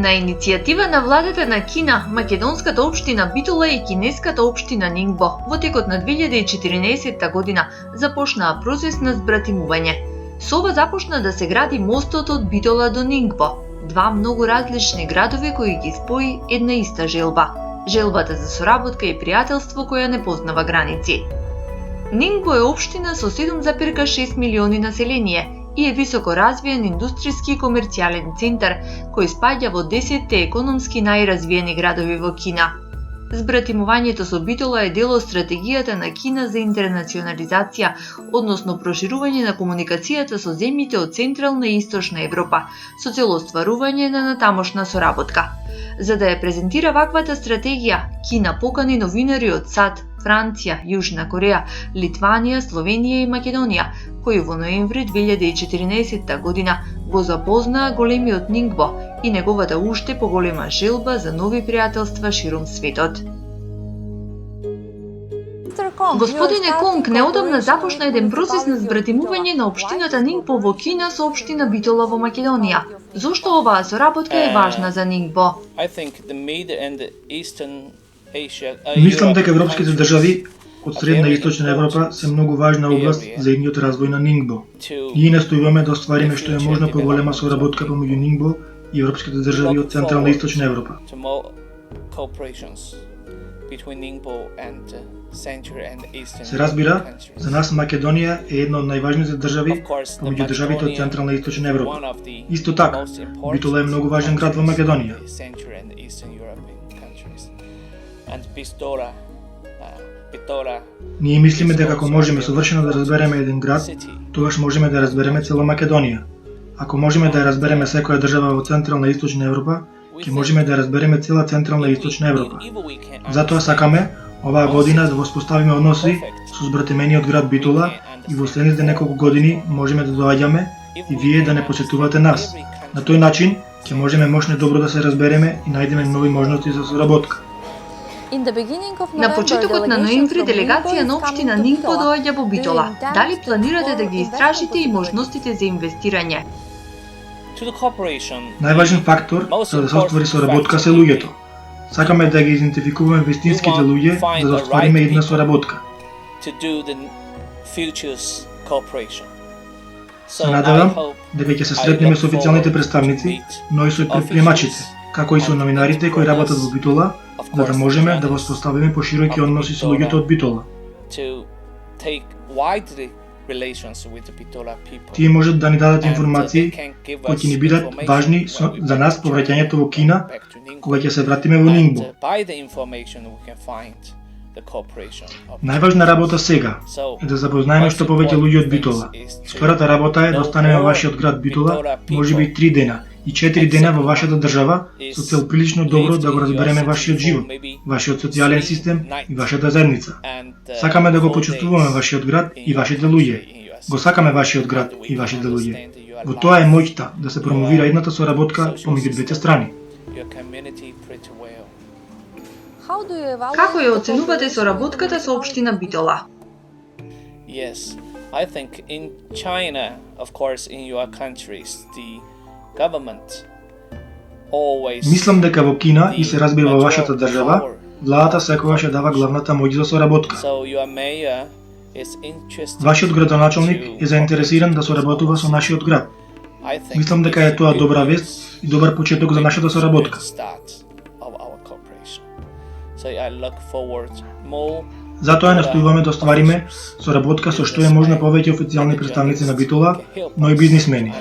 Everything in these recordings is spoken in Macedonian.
На иницијатива на владата на Кина, македонската општина Битола и кинеската општина Нингбо во текот на 2014 година започнаа процес на збратимување. Со ова започна да се гради мостот од Битола до Нингбо, два многу различни градови кои ги спои една иста желба. Желбата за соработка и пријателство која не познава граници. Нингбо е општина со 7,6 милиони население и е високо развиен индустријски и комерцијален центар кој спаѓа во 10-те економски најразвиени градови во Кина. Збратимувањето со Битола е дел од стратегијата на Кина за интернационализација, односно проширување на комуникацијата со земјите од Централна и Источна Европа, со цел остварување на натамошна соработка. За да ја презентира ваквата стратегија, Кина покани новинари од САД, Франција, Јужна Кореја, Литванија, Словенија и Македонија, кои во ноември 2014 година го запознаа големиот Нингбо и неговата уште поголема желба за нови пријателства ширум светот. Господине Конг, неодамна започна еден процес на збратимување на општината Нингбо во Кина со општина Битола во Македонија. Зошто оваа соработка е важна за Нингбо? Мислам дека европските држави од Средна и Источна Европа се многу важна област за идниот развој на Нингбо. Ние настојуваме да оствариме што е можно поголема соработка помеѓу Нингбо и европските држави од Централна и Источна Европа. Се разбира, за нас Македонија е една од најважните држави помеѓу државите од Централна и Источна Европа. Исто така, Битола е многу важен град во Македонија. Ние мислиме дека ако можеме совршено да разбереме еден град, тогаш можеме да разбереме цела Македонија. Ако можеме да ја разбереме секоја држава во Централна и Источна Европа, ќе можеме да ја разбереме цела Централна и Источна Европа. Затоа сакаме оваа година да воспоставиме односи со збратимениот град Битола и во следните неколку години можеме да доаѓаме и вие да не посетувате нас. На тој начин ќе можеме мощно добро да се разбереме и најдеме нови можности за соработка. На почетокот на ноември делегација на општина Нингбо доаѓа во Битола. Дали планирате да ги истражите и можностите за инвестирање? Најважен фактор за да се оствари соработка се луѓето. Сакаме да ги идентификуваме вистинските луѓе за да оствариме една соработка. Се надевам дека ќе се сретнеме со официјалните представници, но и со предприемачите, како и со новинарите кои работат во Битола, за да можеме да воспоставиме пошироки односи со луѓето од Битола. Тие можат да ни дадат информации кои ќе ни бидат важни за нас по враќањето во Кина, кога ќе се вратиме во Нингбо. Најважна работа сега е да запознаеме што повеќе луѓе од Битола. Втората работа е да останеме во вашиот град Битола, можеби 3 дена и 4 дена во вашата држава со цел прилично добро да го разбереме вашиот живот, вашиот социјален систем и вашата заедница. Сакаме да го почувствуваме вашиот град и вашите луѓе. Го сакаме вашиот град и вашите луѓе. Во тоа е моќта да се промовира едната соработка помеѓу двете страни. Како ја оценувате соработката со општина Битола? Yes, I think in China, of course, in your countries, the government always. Мислам дека во Кина и се разбира во вашата држава, владата секогаш ја дава главната моќ за соработка. So your mayor is interested. Вашиот градоначалник е заинтересиран да соработува со нашиот град. Мислам дека е тоа добра вест и добар почеток за нашата соработка. Затоа настојуваме да оствариме соработка со што е можно повеќе официјални представници на Битола, но и бизнисмени.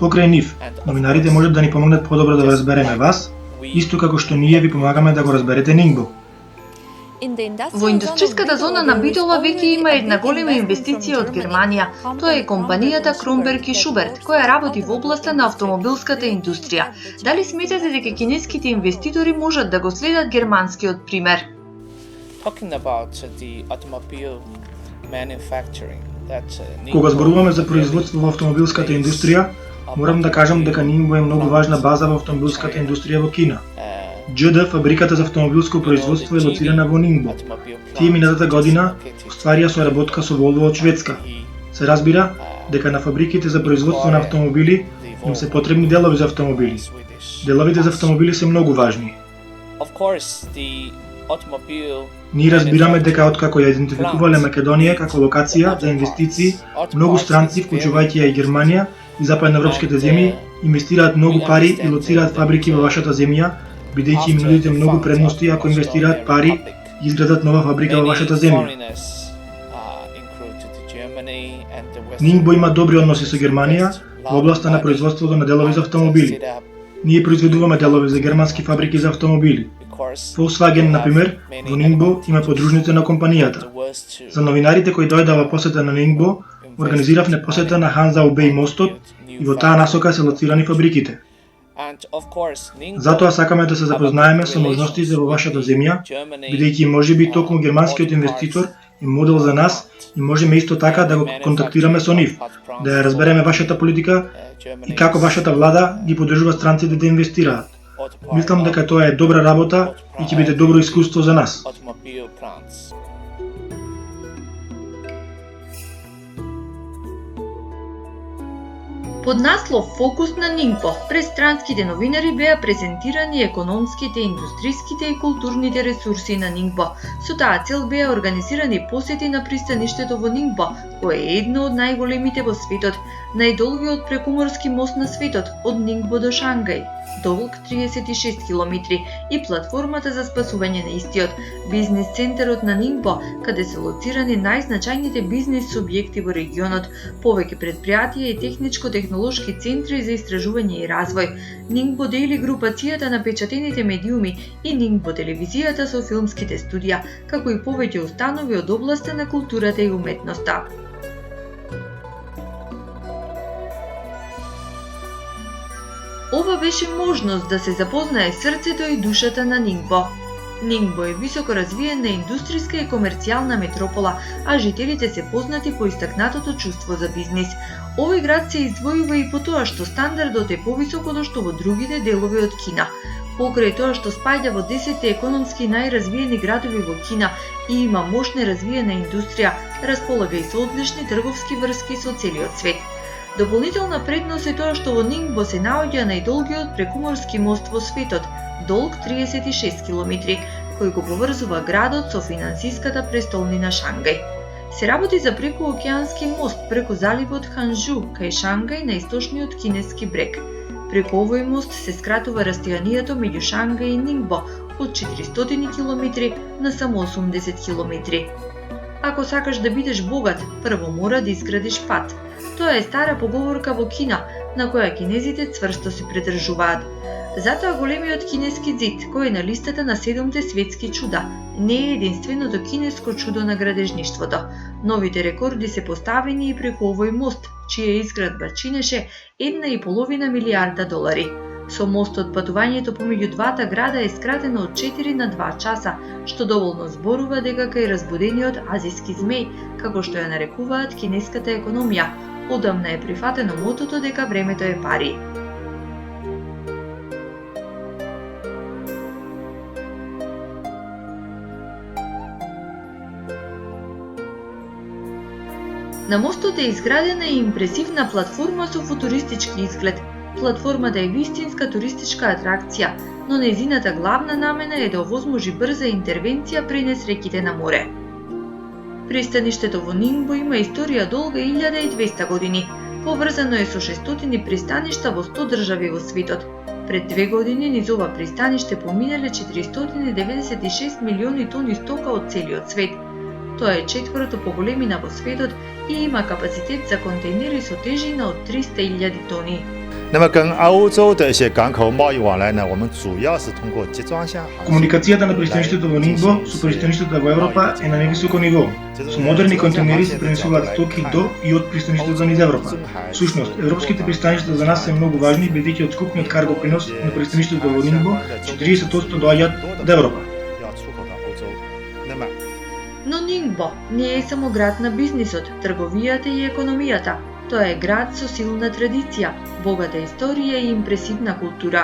Покрај нив, новинарите можат да ни помогнат подобро да разбереме вас, исто како што ние ви помагаме да го разберете Нингбо. Во индустријската зона на Битола веќе има една голема инвестиција од Германија. Тоа е компанијата Кромберг и Шуберт, која работи во областа на автомобилската индустрија. Дали сметате дека кинеските инвеститори можат да го следат германскиот пример? Кога зборуваме за производство во автомобилската индустрија, морам да кажам дека Нингбо е многу важна база во автомобилската индустрија во Кина. GD, фабриката за автомобилско производство, е лоцирана во Нингбо. Тие минатата година остварија соработка со Volvo од Шведска. Се разбира дека на фабриките за производство на автомобили Им се потребни делови за автомобили. Деловите за автомобили се многу важни. Ние разбираме дека откако ја идентификувале Македонија како локација за инвестиции, многу странци, вклучувајќи ја и Германија и западноевропските земји, инвестираат многу пари и лоцираат фабрики во вашата земја, бидејќи им нудите многу предности ако инвестираат пари и изградат нова фабрика во вашата земја. Нингбо има добри односи со Германија во областа на производството на делови за автомобили. Ние произведуваме делови за германски фабрики за автомобили. Volkswagen, например, во Нингбо има подружница на компанијата. За новинарите кои дојдаа во посета на Нингбо, организиравме посета на Ханзау Беј мостот и во таа насока се лоцирани фабриките. Затоа сакаме да се запознаеме со можностите во вашата земја, бидејќи можеби токму германскиот инвеститор е модел за нас и можеме исто така да го контактираме со нив, да ја разбереме вашата политика и како вашата влада ги поддржува странците да инвестираат. Мислам дека тоа е добра работа и ќе биде добро искуство за нас. Под наслов Фокус на Нингбо, пред странските новинари беа презентирани економските, индустриските и културните ресурси на Нингбо. Со таа цел беа организирани посети на пристаништето во Нингбо, кое е едно од најголемите во светот, најдолгиот прекуморски мост на светот од Нингбо до Шангај, долг 36 километри, и платформата за спасување на истиот, бизнис центарот на Нингбо, каде се лоцирани најзначајните бизнис субјекти во регионот, повеќе предпријатија и техничко-технолошки центри за истражување и развој, Нингбо Дейли групацијата на печатените медиуми и Нингбо телевизијата со филмските студија, како и повеќе установи од областа на културата и уметноста. Ова беше можност да се запознае срцето и душата на Нингбо. Нингбо е високо развиена индустријска и комерцијална метропола, а жителите се познати по истакнатото чувство за бизнис. Овој град се издвојува и по тоа што стандардот е повисок од што во другите делови од Кина. Покрај тоа што спаѓа во 10 економски најразвиени градови во Кина и има мощно развиена индустрија, располага и со одлични трговски врски со целиот свет. Дополнителна предност е тоа што во Нингбо се наоѓа најдолгиот прекуморски мост во светот, долг 36 километри, кој го поврзува градот со финансиската престолнина Шангај. Се работи за прекуокеански мост преку заливот Ханжу кај Шангај на источниот кинески брег. Преку овој мост се скратува растијанието меѓу Шангај и Нингбо од 400 километри на само 80 километри. Ако сакаш да бидеш богат, прво мора да изградиш пат. Тоа е стара поговорка во Кина, на која кинезите цврсто се придржуваат. Затоа големиот кинески зид, кој е на листата на 7 светски чуда, не е единственото кинеско чудо на градежништвото. Новите рекорди се поставени и преку овој мост, чија изградба чинеше 1,5 милијарда долари. Со мостот патувањето помеѓу двата града е скратено од 4 на 2 часа, што доволно зборува дека кај разбудениот азиски змеј, како што ја нарекуваат кинеската економија, одамна е прифатено мотото дека времето е пари. На мостот е изградена и импресивна платформа со футуристички изглед. Платформата е вистинска туристичка атракција, но нејзината главна намена е да овозможи брза интервенција при несреќите на море. Пристаништето во Нингбо има историја долга 1200 години. Поврзано е со 600 пристаништа во 100 држави во светот. Пред 2 години низ ова пристаниште поминале 496 милиони тони стока од целиот свет. Тоа е четврто по големина во светот и има капацитет за контейнери со тежина од 300.000 тони. 那么跟欧洲的一些港口贸易往来呢，我们主要是通过集装箱航线。 Комуникацијата на пристаништето во Нингбо со пристаништата во Европа е на невисоко ниво. Со модерни контейнери се пренесуваат стоки до и од пристаништето низ Европа. Всушност, европските пристаништа за нас се многу важни, бидејќи од скупниот карго принос на пристаништето во Нингбо 40% доаѓаат од Европа. Но Нингбо не е само град на бизнисот, трговијата и економијата. Тоа е град со силна традиција, богата историја и импресивна култура.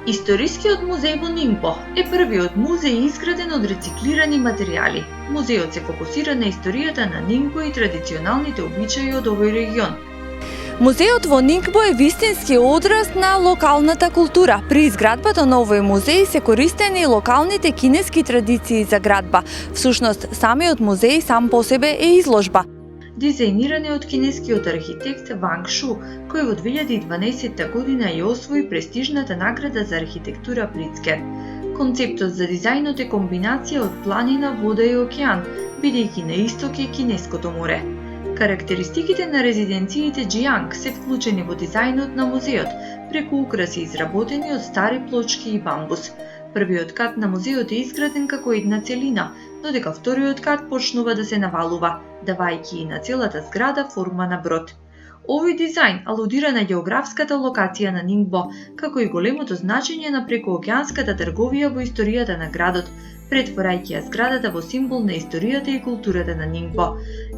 Историскиот музеј во Нингбо е првиот музеј изграден од рециклирани материјали. Музејот се фокусира на историјата на Нингбо и традиционалните обичаи од овој регион. Музеот во Нингбо е вистински одраз на локалната култура. При изградбата на овој музеј се користени локалните кинески традиции за градба. Всушност, самиот музеј сам по себе е изложба. Дизајниран е од кинескиот архитект Ванг Шу, кој во 2012 година ја освои престижната награда за архитектура Прицкер. Концептот за дизајнот е комбинација од планина, вода и океан, бидејќи на исток е Кинеското море. Карактеристиките на резиденциите Джијанг се вклучени во дизајнот на музеот, преку украси изработени од стари плочки и бамбус. Првиот кат на музеот е изграден како една целина, додека вториот кат почнува да се навалува, давајќи и на целата зграда форма на брод. Овој дизајн алудира на географската локација на Нингбо, како и големото значење на прекоокеанската трговија во историјата на градот, претворајќи ја зградата во символ на историјата и културата на Нингбо.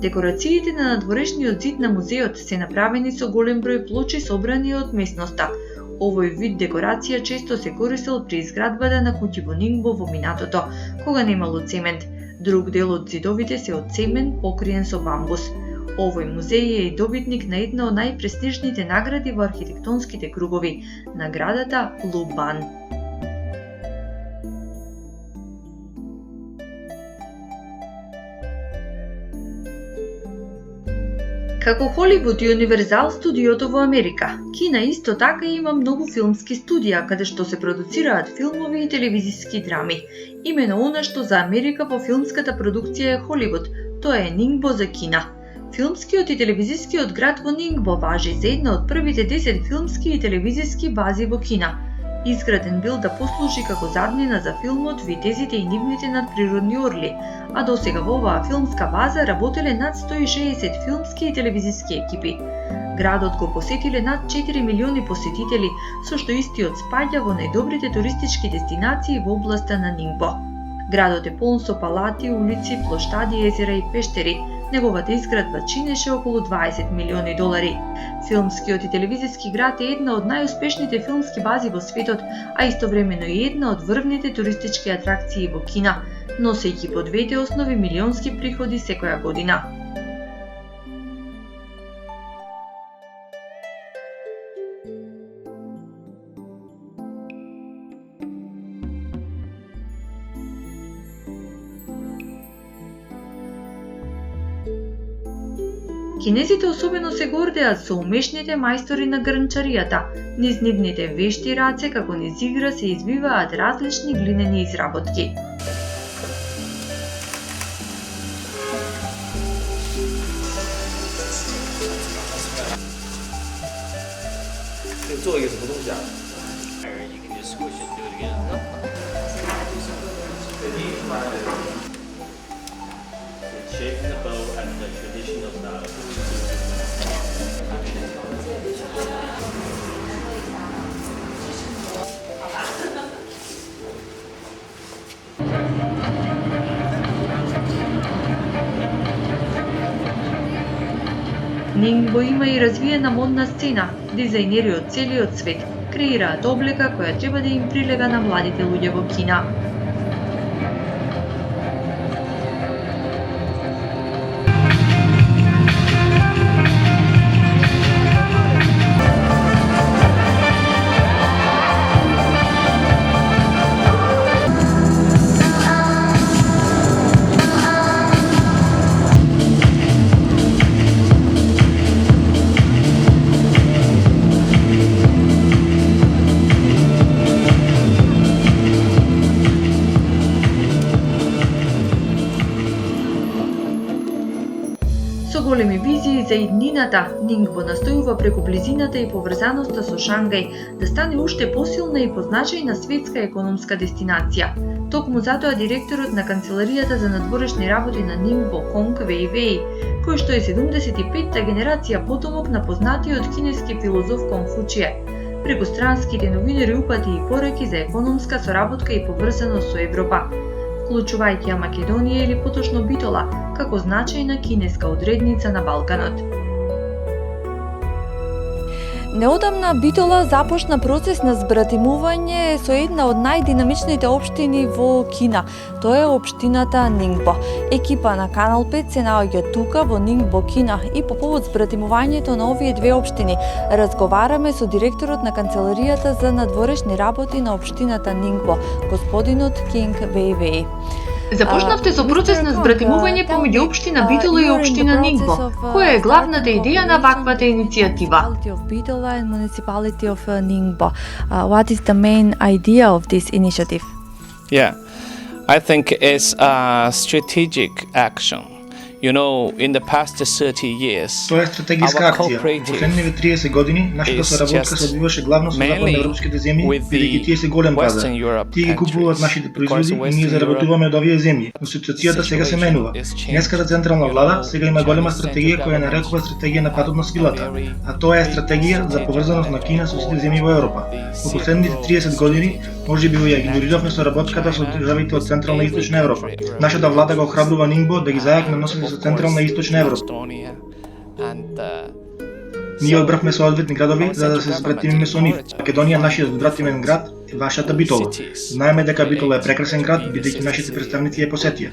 Декорациите на надворешниот зид на музеот се направени со голем број плочи собрани од местноста. Овој вид декорација често се користел при изградбата на куќи во Нингбо во минатото, кога немало цемент. Друг дел од зидовите се од цемент покриен со бамбус. Овој музеј е и добитник на една од најпрестижните награди во архитектонските кругови, наградата Лубан. Како Холивуд и Универзал студиото во Америка, Кина исто така има многу филмски студија каде што се продуцираат филмови и телевизиски драми. Имено она што за Америка по филмската продукција е Холивуд, тоа е Нингбо за Кина. Филмскиот и телевизискиот град во Нингбо важи за една од првите 10 филмски и телевизиски бази во Кина. Изграден бил да послужи како заднина за филмот Витезите и нивните надприродни орли, а досега во оваа филмска база работеле над 160 филмски и телевизиски екипи. Градот го посетиле над 4 милиони посетители, со што истиот спаѓа во најдобрите туристички дестинации во областа на Нингбо. Градот е полн со палати, улици, плоштади, езера и пештери. Неговата изградба чинеше околу 20 милиони долари. Филмскиот и телевизиски град е една од најуспешните филмски бази во светот, а истовремено и една од врвните туристички атракции во Кина, носејќи по двете основи милионски приходи секоја година. Кинезите особено се гордеат со умешните мајстори на грнчаријата. Низ нивните вешти раце како низ игра се извиваат различни глинени изработки. Нингбо има и развиена модна сцена. Дизајнери од целиот свет креираат облека која треба да им прилега на младите луѓе во Кина. Со големи визии за иднината, Нингбо настојува преку близината и поврзаноста со Шангај да стане уште посилна и позначајна светска економска дестинација. Токму затоа директорот на Канцеларијата за надворешни работи на Нингбо, Конг Веј Веј, кој што е 75-та генерација потомок на познатиот кинески филозоф Конфуције, преку странските новинари упати и пораки за економска соработка и поврзаност со Европа, вклучувајќи ја Македонија или поточно Битола, како значајна кинеска одредница на Балканот. Неодамна Битола започна процес на збратимување со една од најдинамичните општини во Кина. Тоа е општината Нингбо. Екипа на Канал 5 се наоѓа тука во Нингбо, Кина, и по повод збратимувањето на овие две општини разговараме со директорот на канцеларијата за надворешни работи на општината Нингбо, господинот Кинг Вејвеј. Започнавте со процес на збратимување помеѓу општина Битола и општина Нингбо. Која е главната идеја на ваквата иницијатива? What is the main idea of this initiative? Yeah, I think it's a strategic action. You know, in the past 30 years, Тоа е стратегиска our акција. Во последниве 30 години нашата соработка се одвиваше главно со западноевропските земји, бидејќи тие се голем пазар. Тие ги купуваат нашите производи и ние заработуваме од овие земји. Но ситуацијата сега се менува. Кинеската централна влада сега има голема стратегија која нарекува стратегија на патот на свилата, а тоа е стратегија за поврзаност на Кина со сите земји во Европа. Во последните 30 години можеби ја игнориравме соработката со државите од Централна и Источна Европа. Нашата влада го охрабрува Нингбо да ги зајакне носени со Централна и Источна Европа. Ние одбравме соодветни градови за да се збратимиме со нив. Македонија, нашиот збратимен град, е вашата Битола. Знаеме дека Битола е прекрасен град, бидејќи нашите представници ја посетија.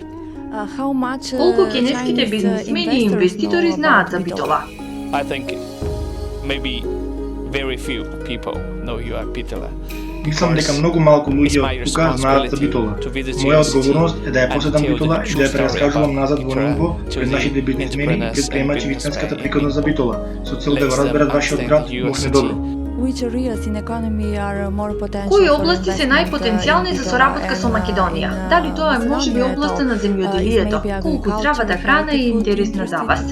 Колку кинеските бизнисмени и инвеститори знаат за Битола? I think maybe very few people know you are Bitola. Мислам дека многу малку луѓе од тука знаат за Битола. Моја одговорност е да ја посетам Битола и да ја прераскажувам назад во Нингбо пред нашите бизнисмени и предприемачи вистинската приказна за Битола, со цел да го разберат вашиот град може добро. Кои области се најпотенцијални за соработка со Македонија? Дали тоа е можеби областа на земјоделието? Колку здравата храна е интересна за вас?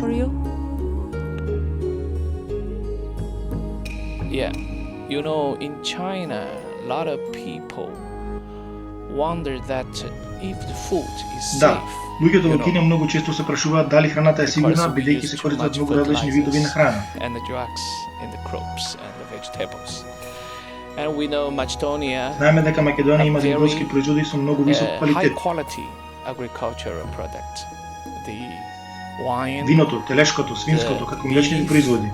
Yeah, you know, in China, a lot of people wonder that if the food is Да, safe. луѓето во Кина многу често се прашуваат дали храната е сигурна, бидејќи се користат многу различни видови на храна. And the drugs in the crops and the vegetables. And we know Macedonia Знаеме дека Македонија има земјоделски производи со многу висок high квалитет. quality agricultural product. The wine, Виното, телешкото, свинското, како млечните производи.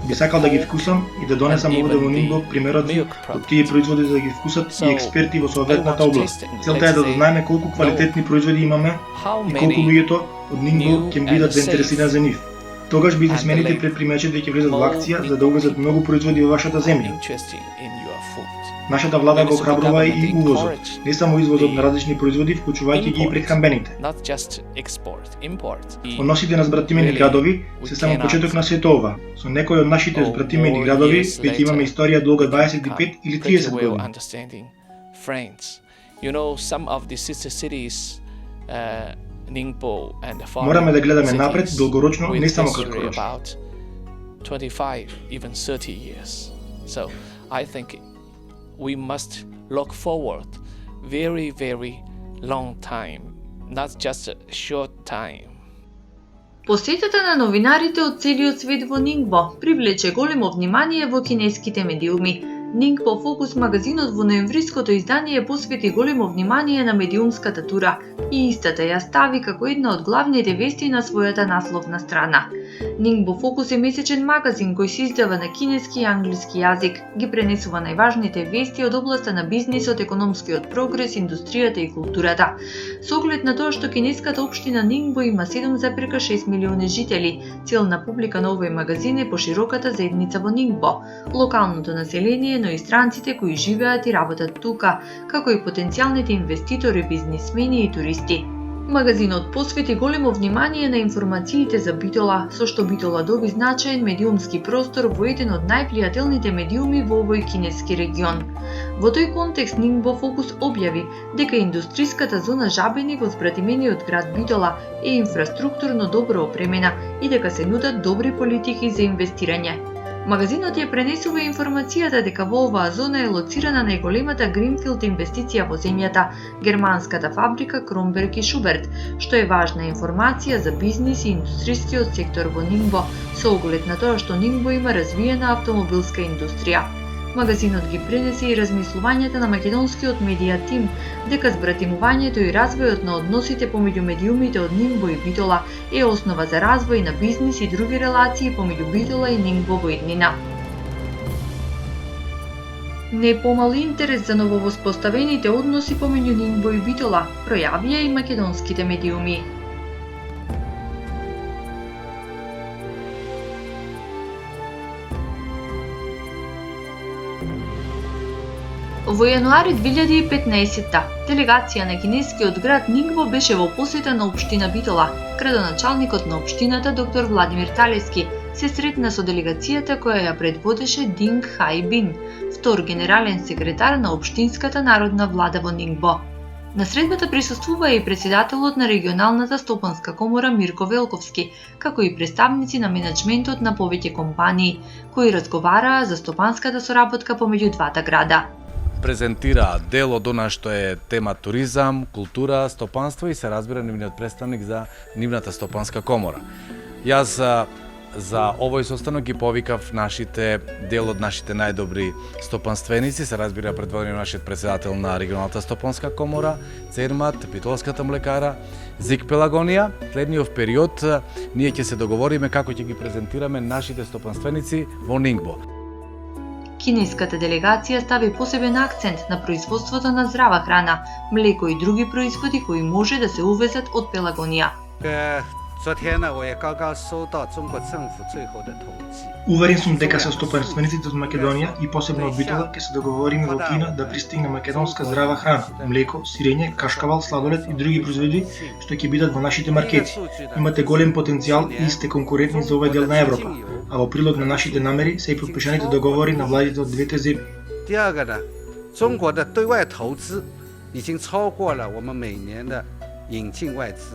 Би сакал да ги вкусам и да донесам овде во Нингбо примерот од тие производи за да ги вкусат и експерти во соодветната област. Целта е да дознаеме колку квалитетни производи имаме how и колку many луѓето од Нингбо ќе бидат заинтересирани за нив. Тогаш бизнисмените предприемачите ќе влезат во акција за да увезат многу производи во вашата земја. interested in your food. Нашата влада го охрабрува и увозот, не само извозот на различни производи, вклучувајќи ги и прехранбените. Not just export, import. Односите на збратимени градови се само почеток на сето ова. Со некои од нашите збратимени градови веќе имаме историја долга 25 или 30 години. Understanding friends. You know, some of the sister cities, Ningbo and Faro Мораме да гледаме cities напред, долгорочно, with не само history краткорочно. about 25, even 30 years. So, I think we must look forward very, very long time, not just a short time. Посетата на новинарите од целиот свет во Нингбо привлече големо внимание во кинеските медиуми. Нингбо Фокус магазинот во ноемвриското издание посвети големо внимание на медиумската тура и истата ја стави како една од главните вести на својата насловна страна. Нингбо Фокус е месечен магазин кој се издава на кинески и англиски јазик, ги пренесува најважните вести од областа на бизнисот, економскиот прогрес, индустријата и културата. Со оглед на тоа што кинеската општина Нингбо има 7,6 милиони жители, целна публика на овој магазин е пошироката заедница во Нингбо, локалното население, но и странците кои живеат и работат тука, како и потенцијалните инвеститори, бизнисмени и туристи. Магазинот посвети големо внимание на информациите за Битола, со што Битола доби значаен медиумски простор во еден од највлијателните медиуми во овој кинески регион. Во тој контекст Нингбо Фокус објави дека индустриската зона Жабени во збратимениот град Битола е инфраструктурно добро опремена и дека се нудат добри политики за инвестирање. Магазинот ја пренесува информацијата дека во оваа зона е лоцирана најголемата гринфилд инвестиција во земјата, германската фабрика Кромберг и Шуберт, што е важна информација за бизнис и индустрискиот сектор во Нингбо, со оглед на тоа што Нингбо има развиена автомобилска индустрија. Магазинот ги пренесе и размислувањата на македонскиот медија тим дека збратимувањето и развојот на односите помеѓу медиумите од Нингбо и Битола е основа за развој на бизнис и други релации помеѓу Битола и Нингбо во иднина. Не помал интерес за нововоспоставените односи помеѓу Нингбо и Битола пројавија и македонските медиуми. Во јануари 2015-та, делегација на кинескиот град Нингбо беше во посета на општина Битола. Градоначалникот на општината доктор Владимир Талевски се сретна со делегацијата која ја предводеше Динг Хај Бин, втор генерален секретар на општинската народна влада во Нингбо. На средбата присуствува и претседателот на регионалната стопанска комора Мирко Велковски, како и представници на менеджментот на повеќе компании, кои разговараа за стопанската соработка помеѓу двата града. Презентира дел од она што е тема туризам, култура, стопанство и се разбира нивниот представник за нивната стопанска комора. Јас за овој состанок ги повикав дел од нашите најдобри стопанственици, се разбира предводени нашиот претседател на регионалната стопанска комора, Цермат, Битолската млекара, ЗИК Пелагонија. Следниот период ние ќе се договориме како ќе ги презентираме нашите стопанственици во Нингбо. Кинеската делегација стави посебен акцент на производството на здрава храна, млеко и други производи кои може да се увезат од Пелагонија. 昨天呢，我也刚刚收到中国政府最后的统计。 Уверен сум дека со стопанствениците од Македонија и посебно од Битола ќе се договориме во Кина да пристигне македонска здрава храна, млеко, сирење, кашкавал, сладолед и други производи што ќе бидат во нашите маркети. Имате голем потенцијал и сте конкурентни за овој дел на Европа, а во прилог на нашите намери се и подпишаните договори на владите од двете земји. 第二个呢，中国的对外投资已经超过了我们每年的引进外资。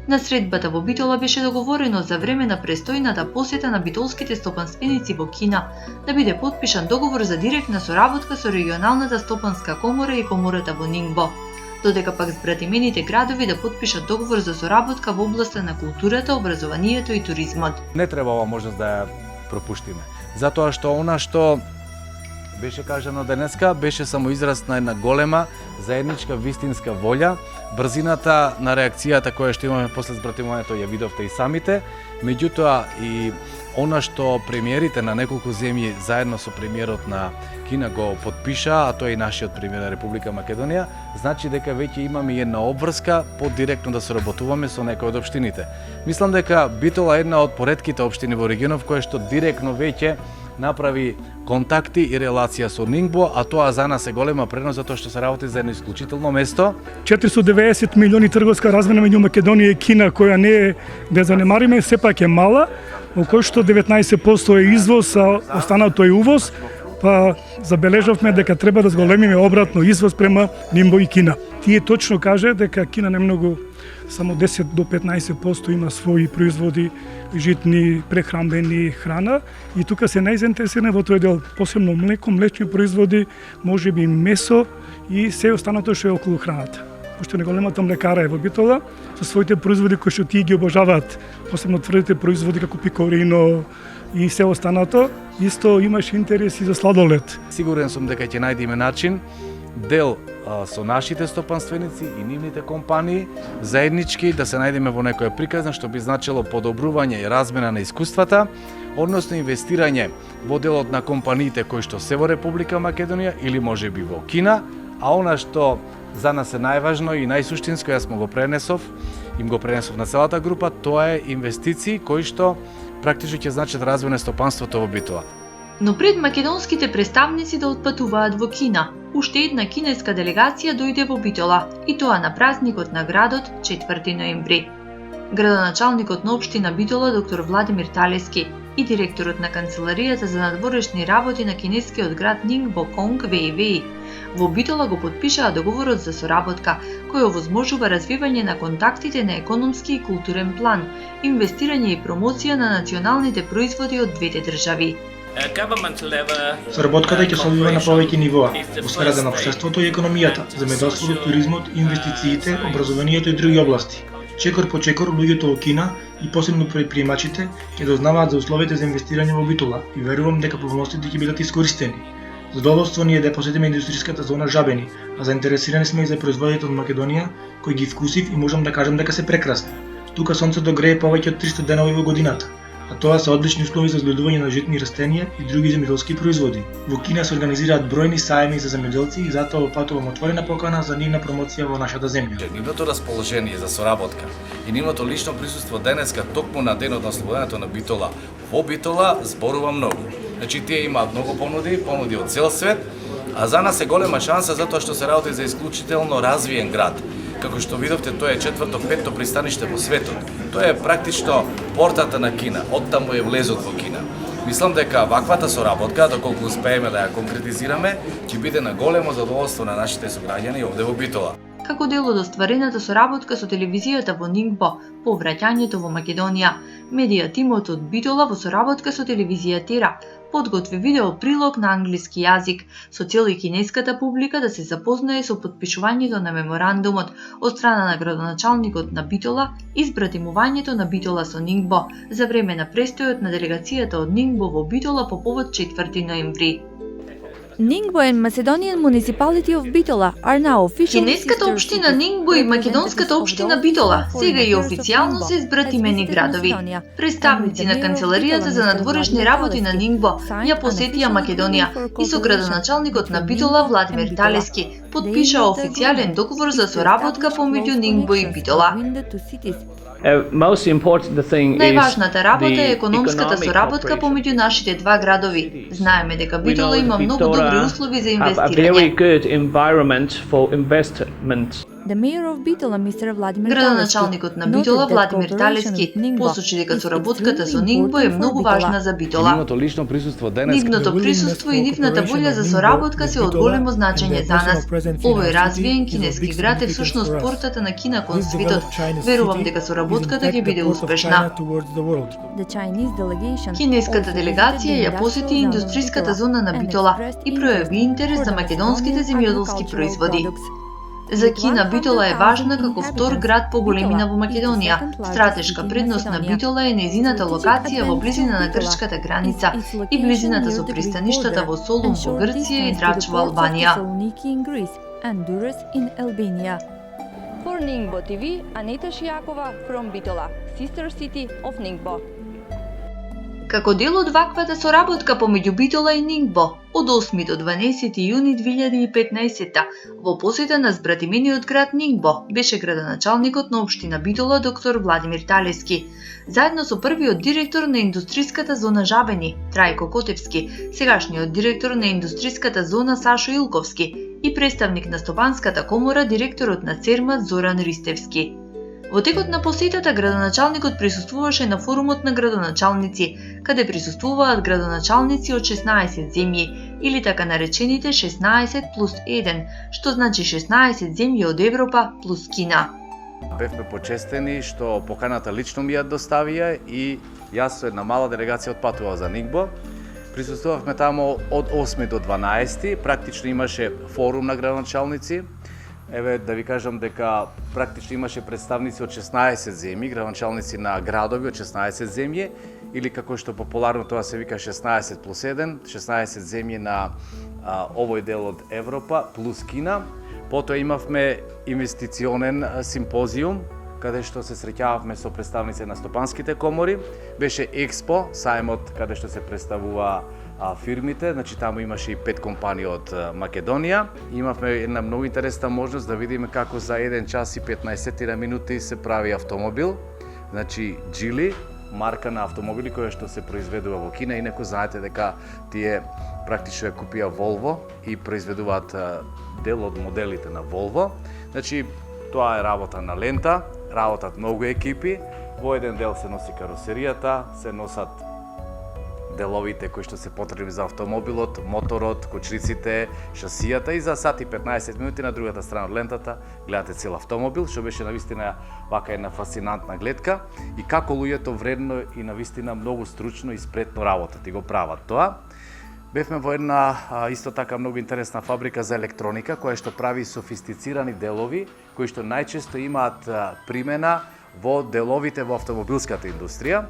На средбата во Битола беше договорено за време на престојната посета на битолските стопанственици во Кина да биде потпишан договор за директна соработка со регионалната стопанска комора и комората во Нингбо, додека пак збратимените градови да потпишат договор за соработка во областа на културата, образованието и туризмот. Не треба ова можност да ја пропуштиме, затоа што она што беше кажано денеска беше само израз на една голема заедничка вистинска волја. Брзината на реакцијата која што имаме после збратимувањето ја видовте и самите, меѓутоа и она што премиерите на неколку земји заедно со премиерот на Кина го подпиша, а тој е и нашиот премиер на Република Македонија, значи дека веќе имаме една обврска подиректно да соработуваме со некои од општините. Мислам дека Битола е една од поретките општини во регионот која што директно веќе направи контакти и релација со Нингбо, а тоа за нас е голема предност затоа што се работи за едно исклучително место. 490 милиони трговска размена меѓу Македонија и Кина, која не е да занемариме, сепак е мала, во кој што 19% е извоз, а останато е увоз, па забележавме дека треба да зголемиме обратно извоз према Нингбо и Кина. Тие точно каже дека Кина не многу, само 10 до 15% има своји производи, житни, прехранбени, храна, и тука се најзаинтересирани во тој дел, посебно млеко, млечни производи, можеби месо и се останато што е околу храната. Пошто неголемата млекара е во Битола, со своите производи кои што тие ги обожаваат, посебно тврдите производи како пикорино и се останато, исто имаш интерес и за сладолед. Сигурен сум дека ќе најдеме начин дел со нашите стопанственици и нивните компании заеднички да се најдеме во некоја приказна што би значило подобрување и размена на искуствата, односно инвестирање во делот на компаниите кои што се во Република Македонија или можеби во Кина, а она што за нас е најважно и најсуштинско, јас го пренесов на целата група, тоа е инвестиции кои што практично ќе значат развој на стопанството во Битола. Но пред македонските представници да отпатуваат во Кина, уште една кинеска делегација дојде во Битола, и тоа на празникот на градот 4 ноември. Градоначалникот на општина Битола доктор Владимир Талевски и директорот на канцеларијата за надворешни работи на кинескиот град Нингбо Конг Веј во Битола го потпишаа договорот за соработка, кој овозможува развивање на контактите на економски и културен план, инвестирање и промоција на националните производи од двете држави. Соработката ќе се одвива на повеќе нивоа, во сферата на општеството и економијата, земјоделството, туризмот, инвестициите, образованието и други области. Чекор по чекор, луѓето во Кина и посебно предприемачите ќе дознаваат за условите за инвестирање во Битола и верувам дека поволностите ќе бидат искористени. Задоволство ни е да посетиме индустријската зона Жабени, а заинтересирани сме и за производите од Македонија, кои ги вкусив и можам да кажам дека се прекрасни. Тука сонцето грее повеќе од 300 денови во годината, а тоа се одлични услови за одгледување на житни растенија и други земјоделски производи. Во Кина се организираат бројни сајми за земјоделци и затоа опатувам отворена покана за нивна промоција во нашата земја. Нивното расположение за соработка и нивното лично присуство денеска токму на денот на слободењето на Битола во Битола зборува многу. Значи тие имаат многу понуди од цел свет, а за нас е голема шанса затоа што се работи за исклучително развиен град. Како што видовте, тоа е 4-5 пристаниште во светот. Тоа е практично портата на Кина, оттаму е влезот во Кина. Мислам дека ваквата соработка, доколку успееме да ја конкретизираме, ќе биде на големо задоволство на нашите сограѓани овде во Битола. Како дел од остварената соработка со телевизијата во Нингбо по враќањето во Македонија, медија тимот од Битола во соработка со телевизија Тера подготви видео прилог на англиски јазик со цел и кинеската публика да се запознае со потпишувањето на меморандумот од страна на градоначалникот на Битола и избратимувањето на Битола со Нингбо за време на престојот на делегацијата од Нингбо во Битола по повод 4 ноември. Ningbo and Macedonian municipality of Bitola are now officially Кинеската општина Нингбо и македонската општина Битола сега и официјално се избратимени градови. Представници на Канцеларијата за надворешни работи на Нингбо ја посетија Македонија и со градоначалникот на Битола Владимир Талески подпишаа официјален договор за соработка помеѓу Нингбо и Битола. Најважната работа е економската соработка помеѓу нашите два градови. Знаеме дека Битола има многу добри услови за инвестирање. The mayor of Bitola, Mr. Vladimir Градоначалникот на Битола Владимир Талески посочи дека соработката со Нингбо е многу важна за Битола. Нивното лично присуство денес, Нивното присуство и нивната волја за соработка се од големо значење за нас. Овој развиен кинески град е всушност портата на Кина кон светот. Верувам дека соработката ќе биде успешна. Кинеската делегација ја посети индустриската зона на Битола и пројави интерес за македонските земјоделски производи. За Кина Битола е важна како втор град по големина во Македонија. Стратешка предност на Битола е нејзината локација во близина на грчката граница и близината со пристаништата во Солун во Грција и Драч во Албанија. For Ningbo TV, Anita Shiakova from Bitola, sister city of Ningbo. Како дел од ваквата соработка помеѓу Битола и Нингбо, од 8 до 12 јуни 2015 во посета на збратимениот град Нингбо беше градоначалникот на општина Битола доктор Владимир Талески, заедно со првиот директор на индустриската зона Жабени, Трајко Котевски, сегашниот директор на индустриската зона Сашо Илковски и представник на Стопанската комора директорот на Цермат Зоран Ристевски. Во текот на посетата градоначалникот присуствуваше на форумот на градоначалници, каде присуствуваат градоначалници од 16 земји, или така наречените 16 плюс 1, што значи 16 земји од Европа плюс Кина. Бевме почестени што поканата лично ми ја доставија и јас со една мала делегација отпатував за Нингбо. Присуствувавме таму од 8 до 12, практично имаше форум на градоначалници. Еве да ви кажам дека практично имаше представници од 16 земји, градоначалници на градови од 16 земји, или како што популарно тоа се вика 16 плюс 1, 16 земји на овој дел од Европа плюс Кина. Потоа имавме инвестиционен симпозиум, каде што се среќававме со представници на стопанските комори. Беше експо, сајмот каде што се представува фирмите, значи таму имаше и 5 компании од Македонија. Имавме една многу интересна можност да видиме како за 1 час и 15 минути се прави автомобил, значи Geely, марка на автомобили која што се произведува во Кина. Инаку знаете дека тие практично ја купија Volvo и произведуваат дел од моделите на Volvo. Значи тоа е работа на лента, работат многу екипи. Во еден дел се носи каросеријата, се носат деловите кои што се потребни за автомобилот, моторот, кочриците, шасијата и за сат и 15 минути на другата страна од лентата гледате цел автомобил, што беше навистина вака една фасцинантна гледка и како луѓето вредно и навистина многу стручно и спретно работат и го прават тоа. Бевме во една исто така многу интересна фабрика за електроника која што прави софистицирани делови кои што најчесто имаат примена во деловите во автомобилската индустрија.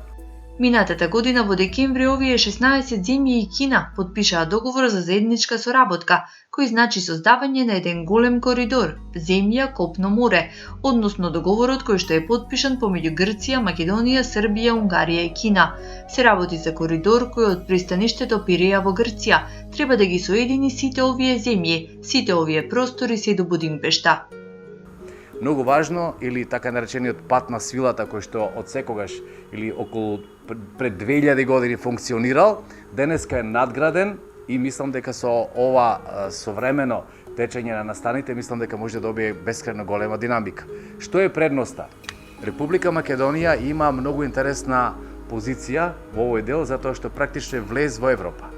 Минатата година во декември овие 16 земји и Кина потпишаа договор за заедничка соработка, кој значи создавање на еден голем коридор земја, копно, море, односно договорот кој што е потпишан помеѓу Грција, Македонија, Србија, Унгарија и Кина. Се работи за коридор кој од пристаништето Пиреја во Грција треба да ги соедини сите овие земји, сите овие простори се до Будимпешта. Многу важно, или така наречениот пат на свилата кој што од секогаш или околу пред 2000 години функционирал, денеска е надграден и мислам дека со ова современо течење на настаните, мислам дека може да добие бескрајно голема динамика. Што е предноста? Република Македонија има многу интересна позиција во овој дел затоа што практично е влез во Европа.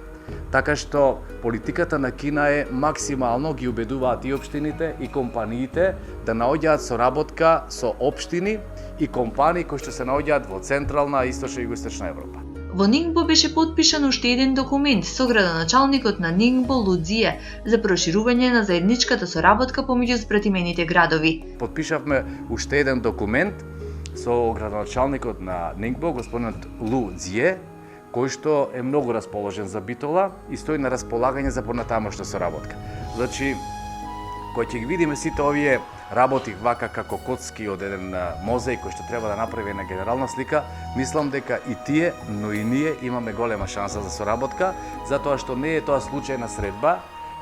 Така што политиката на Кина е максимално ги убедуваат и општините и компаниите да наоѓаат соработка со општини и компании кои што се наоѓаат во Централна, Источна и Југоисточна Европа. Во Нингбо беше потпишан уште еден документ со градоначалникот на Нингбо Лудзие за проширување на заедничката соработка помеѓу збратимените градови. Подпишавме уште еден документ со градоначалникот на Нингбо, господинот Лудзие, кој што е многу расположен за Битола и стои на располагање за понатамошна соработка. Значи, кој ќе ги видиме сите овие работи вака како коцки од еден мозаик кој што треба да направи на генерална слика, мислам дека и тие, но и ние имаме голема шанса за соработка, затоа што не е тоа случајна средба,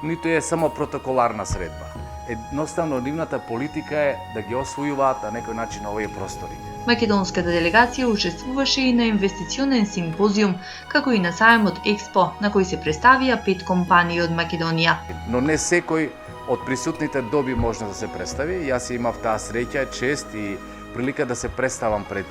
ниту е само протоколарна средба. Едноставно, нивната политика е да ги освојуваат на некој начин овие простори. Македонската делегација учествуваше и на инвестиционен симпозиум, како и на сајмот Експо, на кој се представија 5 компании од Македонија. Но не секој од присутните доби можно да се представи. Јас имав таа среќа, чест и прилика да се представам пред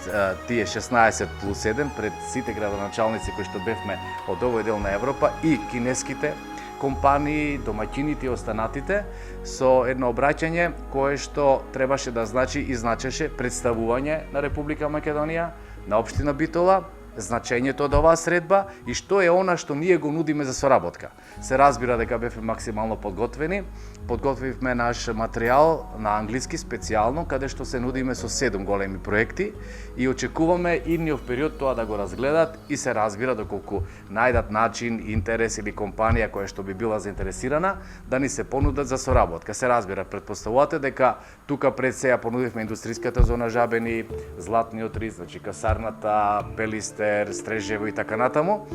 тие 16+1, пред сите градоначалници кои што бевме од овој дел на Европа и кинеските компании, домаќините и останатите, со едно обраќање кое што требаше да значи и значеше представување на Република Македонија, на општина Битола, значењето од оваа средба и што е она што ние го нудиме за соработка. Се разбира дека бевме максимално подготвени. Подготвивме наш материјал на англиски специјално, каде што се нудиме со 7 големи проекти и очекуваме идниот период тоа да го разгледат и се разбира доколку најдат начин, интерес или компанија која што би била заинтересирана да ни се понудат за соработка. Се разбира, претпоставувате дека тука пред се ја понудивме индустријската зона Жабени, Златниот Риз, значи касарната, Пелистер, Стрежево и така натаму.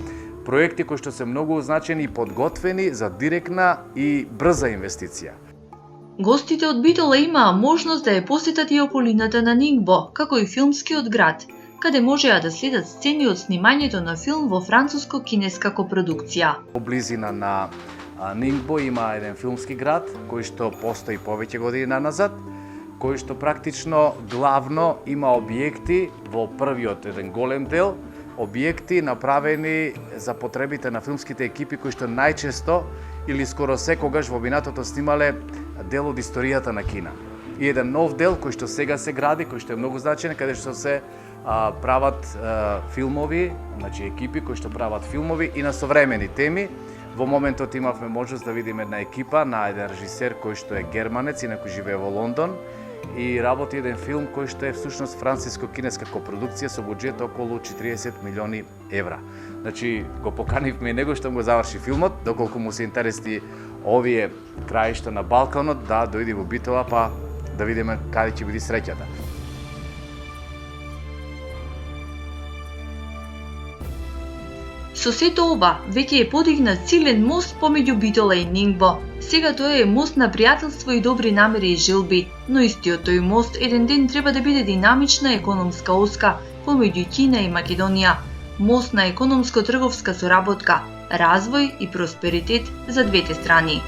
Проекти кои што се многу значени и подготвени за директна и брза инвестиција. Гостите од Битола имаа можност да ја посетат и околината на Нингбо, како и филмскиот град, каде можеа да следат сцени од снимањето на филм во француско-кинеска копродукција. Во близина на Нингбо има еден филмски град кој што постои повеќе години наназад, кој што практично главно има објекти во првиот еден голем дел, објекти направени за потребите на филмските екипи кои што најчесто или скоро секогаш во минатото снимале дел од историјата на Кина. И еден нов дел кој што сега се гради, кој што е многу значаен, каде што се прават филмови, значи екипи кои што прават филмови и на современи теми. Во моментот имавме можност да видиме една екипа на еден режисер кој што е германец, инаку живее во Лондон и работи еден филм кој што е всушност франциско-кинеска копродукција со буџет околу 40 милиони евра. Значи, го поканивме и него што го заврши филмот, доколку му се интересни овие краишта на Балканот, да дојде во Битола па да видиме каде ќе биде среќата. Со сето ова, веќе е подигнат силен мост помеѓу Битола и Нингбо. Сега тоа е мост на пријателство и добри намери и желби, но истиот тој мост еден ден треба да биде динамична економска оска помеѓу Кина и Македонија. Мост на економско-трговска соработка, развој и просперитет за двете страни.